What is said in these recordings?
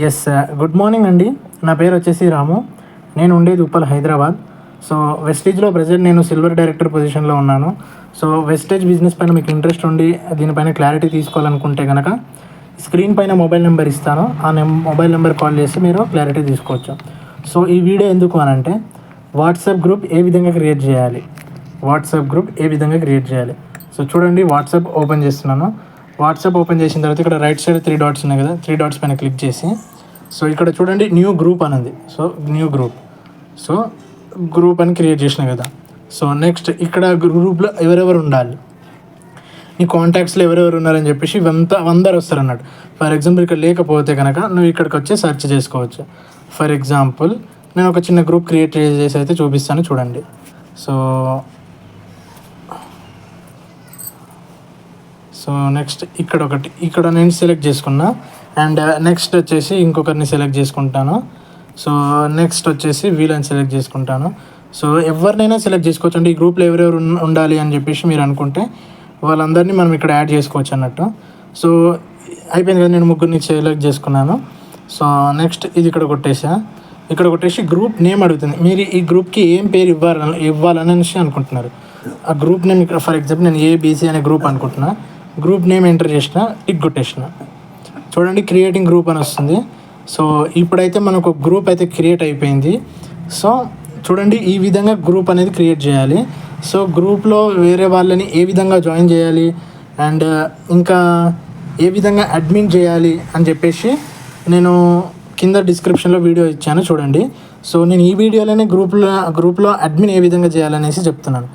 Yes, good morning అండి. నా పేరు వచ్చేసి రాము. నేను ఉండేది ఉప్పల్, హైదరాబాద్. సో వెస్టేజ్లో ప్రజెంట్ నేను సిల్వర్ డైరెక్టర్ పొజిషన్లో ఉన్నాను. సో వెస్టేజ్ బిజినెస్ పైన మీకు ఇంట్రెస్ట్ ఉండి దీనిపైన క్లారిటీ తీసుకోవాలనుకుంటే కనుక స్క్రీన్ పైన మొబైల్ నెంబర్ ఇస్తాను. ఆ మొబైల్ నెంబర్ కాల్ చేసి మీరు క్లారిటీ తీసుకోవచ్చు. సో ఈ వీడియో ఎందుకు అనంటే వాట్సాప్ గ్రూప్ ఏ విధంగా క్రియేట్ చేయాలి, సో చూడండి, వాట్సాప్ ఓపెన్ చేస్తున్నాను. వాట్సాప్ ఓపెన్ చేసిన తర్వాత ఇక్కడ రైట్ సైడ్ 3 డాట్స్ ఉన్నాయి కదా, 3 డాట్స్ పైన క్లిక్ చేసి సో ఇక్కడ చూడండి న్యూ గ్రూప్ అని ఉంది. So new group, so group అని క్రియేట్ చేసిన కదా. సో నెక్స్ట్ ఇక్కడ గ్రూప్లో ఎవరెవరు ఉండాలి, నీ కాంటాక్ట్స్లో ఎవరెవరు ఉన్నారని చెప్పేసి అందరు వస్తారు అన్నట్టు. ఫర్ ఎగ్జాంపుల్ ఇక్కడ లేకపోతే కనుక నువ్వు ఇక్కడికి వచ్చి సెర్చ్ చేసుకోవచ్చు. ఫర్ ఎగ్జాంపుల్ నేను ఒక చిన్న గ్రూప్ క్రియేట్ చేసి అయితే చూపిస్తాను, చూడండి. సో నెక్స్ట్ ఇక్కడ నేను సెలెక్ట్ చేసుకున్నా. అండ్ నెక్స్ట్ వచ్చేసి ఇంకొకరిని సెలెక్ట్ చేసుకుంటాను. సో నెక్స్ట్ వచ్చేసి వీళ్ళని సెలెక్ట్ చేసుకుంటాను. సో ఎవరినైనా సెలెక్ట్ చేసుకోవచ్చు. అంటే ఈ గ్రూప్లో ఎవరెవరు ఉండాలి అని చెప్పేసి మీరు అనుకుంటే వాళ్ళందరినీ మనం ఇక్కడ యాడ్ చేసుకోవచ్చు అన్నట్టు. సో అయిపోయింది కదా, నేను ముగ్గురిని సెలెక్ట్ చేసుకున్నాను. సో నెక్స్ట్ ఇది ఇక్కడ కొట్టేసి గ్రూప్ నేమ్ అడుగుతుంది. మీరు ఈ గ్రూప్కి ఏం పేరు ఇవ్వాలనేసి అనుకుంటున్నారు. ఆ గ్రూప్ నేమ్ ఇక్కడ ఫర్ ఎగ్జాంపుల్ నేను ఏబీసీ అనే గ్రూప్ అనుకుంటున్నా. గ్రూప్ నేమ్ ఎంటర్ చేసిన, టిక్ కొట్టేసిన. చూడండి క్రియేటింగ్ గ్రూప్ అని వస్తుంది. సో ఇప్పుడైతే మనకు గ్రూప్ అయితే క్రియేట్ అయిపోయింది. సో చూడండి ఈ విధంగా గ్రూప్ అనేది క్రియేట్ చేయాలి. సో గ్రూప్లో వేరే వాళ్ళని ఏ విధంగా జాయిన్ చేయాలి అండ్ ఇంకా ఏ విధంగా అడ్మిన్ చేయాలి అని చెప్పేసి నేను కింద డిస్క్రిప్షన్లో వీడియో ఇచ్చాను, చూడండి. సో నేను ఈ వీడియోలోనే గ్రూప్లో అడ్మిన్ ఏ విధంగా చేయాలనేసి చెప్తున్నాను.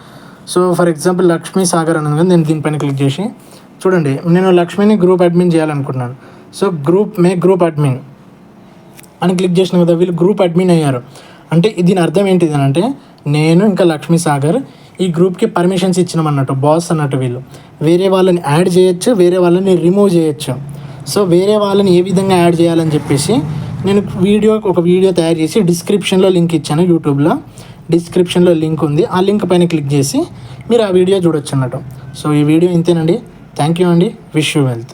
So for example Lakshmi Sagar అని ఉంది, నేను దీనిపైన క్లిక్ చేసి చూడండి నేను లక్ష్మిని గ్రూప్ అడ్మిన్ చేయాలనుకుంటున్నాను. సో గ్రూప్ అడ్మిన్ అని క్లిక్ చేసిన కదా, వీళ్ళు గ్రూప్ అడ్మిన్ అయ్యారు. అంటే దీని అర్థం ఏంటిది అని అంటే నేను ఇంకా లక్ష్మీ సాగర్ ఈ గ్రూప్కి పర్మిషన్స్ ఇచ్చినామన్నట్టు, బాస్ అన్నట్టు. వీళ్ళు వేరే వాళ్ళని యాడ్ చేయొచ్చు, వేరే వాళ్ళని రిమూవ్ చేయొచ్చు. సో వేరే వాళ్ళని ఏ విధంగా యాడ్ చేయాలని చెప్పేసి నేను ఒక వీడియో తయారు చేసి డిస్క్రిప్షన్లో లింక్ ఇచ్చాను. యూట్యూబ్లో డిస్క్రిప్షన్లో లింక్ ఉంది, ఆ లింక్ పైన క్లిక్ చేసి మీరు ఆ వీడియో చూడొచ్చు అన్నట్టు. సో ఈ వీడియో ఇంతేనండి. థ్యాంక్ యూ అండి. Wish you wealth.